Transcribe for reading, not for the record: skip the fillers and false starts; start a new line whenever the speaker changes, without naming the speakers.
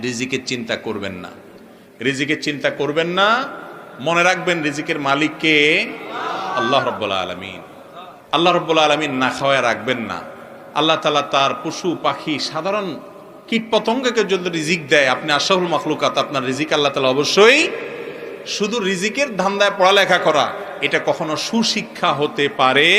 রিজিকের চিন্তা করবেন না, রিজিকের চিন্তা করবেন না। মনে রাখবেন রিজিকের মালিক কে? আল্লাহ রাব্বুল আলামিন। আল্লাহ রাব্বুল আলামিন না খাওয়ায় রাখবেন না। আল্লাহ তাআলা তার পশু পাখি সাধারণ কীট পতঙ্গকে যদি রিজিক দেয়, আপনি আশরাফুল মাখলুকাত, আপনার রিজিক আল্লাহ তাআলা অবশ্যই। শুধু রিজিকের ধান্দায় পড়ালেখা করা এটা কখনো সুশিক্ষা হতে পারে